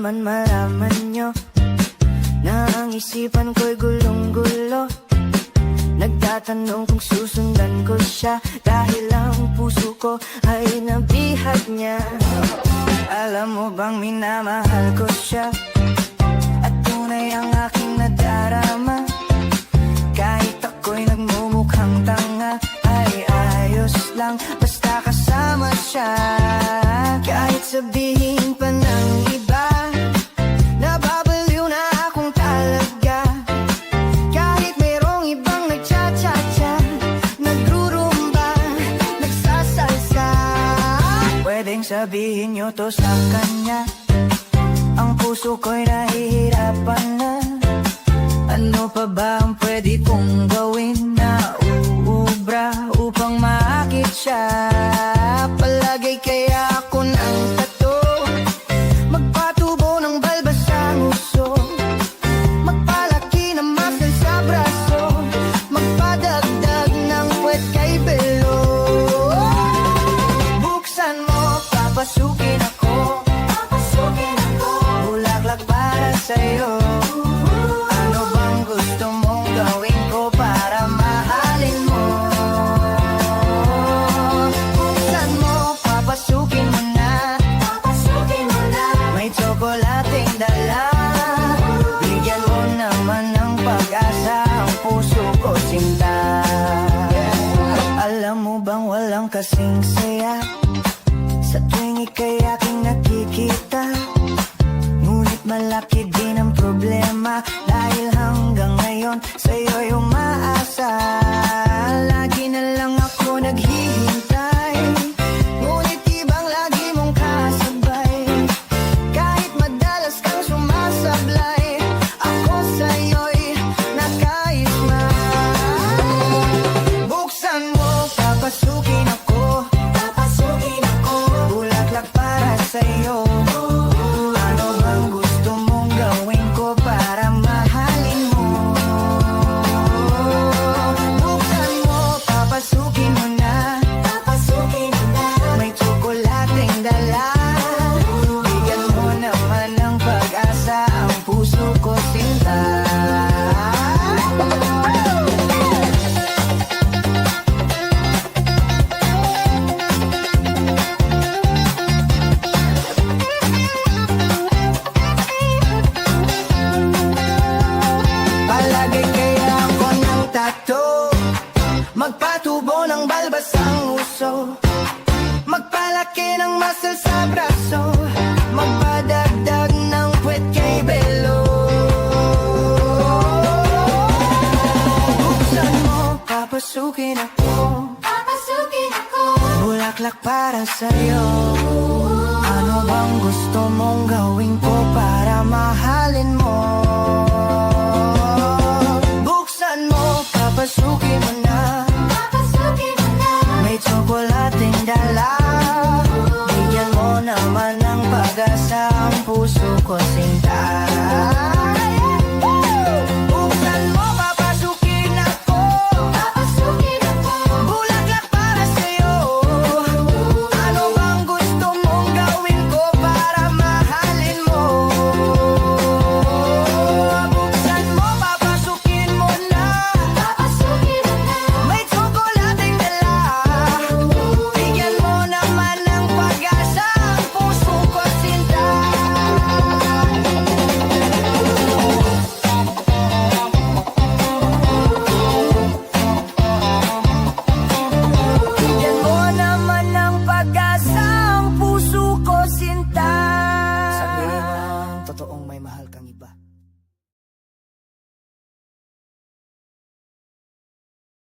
naman malaman nyo na ang isipan ko'y gulong-gulo. Nagtatanong kung susundan ko siya dahil ang puso ko ay nabihag niya. Alam mo bang minamahal ko siya at tunay ang aking nadarama. Kahit ako'y nagmumukhang tanga ay ayos lang basta kasama siya. Kahit sabihin pa ng iba nababaliw na akong talaga. Kahit mayroong ibang nagcha-cha-cha, nagrurumba, nagsasalsa, pwedeng sabihin nyo to sa kanya. Ang puso ko'y nahihirapan na. Ano pa ba ang pwede kong gawin na uubra upang maakit siya? Palagay kaya ako ng tato, magpatubo ng balbas sa nguso, magpalaki ng muscle sa braso, magpadagdag ng puwet kay belo. Buksan mo, papasukin ako, bulaklak para sa'yo. Ano bang gusto mong gawin ko para mahalin mo? Buksan mo, papasukin mo na, may tsokolating dala. Bigyan mo naman ng pag-asa ang puso ko, sinta. Alam mo bang walang kasing saya sa tuwing ika'y aking nakikita? Ngunit malaki din ang problema dahil hanggang ngayon sa'yo'y umaasa. Lagi na lang ako naghihintay, ngunit ibang lagi mong kasabay. Kahit madalas kang sumasablay, ako sa'yo'y nakaisma. Buksan mo, papasukin ako, bulaklak para sa'yo. Ano bang gusto mong gawin ko para mahalin mo? Buksan mo, papasukin mo na, may tsokolating dala. Bigyan mo naman ng pag-asa ang puso ko, sinta. Palagay kaya ako ng tato, magpatubo ng balbas ang uso, magpalaki ng muscle sa braso, magpadagdag ng puwet kay belo. Buksan mo, papasukin ako, bulaklak para sa'yo. Ano bang gusto mong gawin ko para mahalin mo? Buksan mo, papasukin mo na, may tsokolating dala. Bigyan mo naman ng pag-asa ang puso ko, sinta.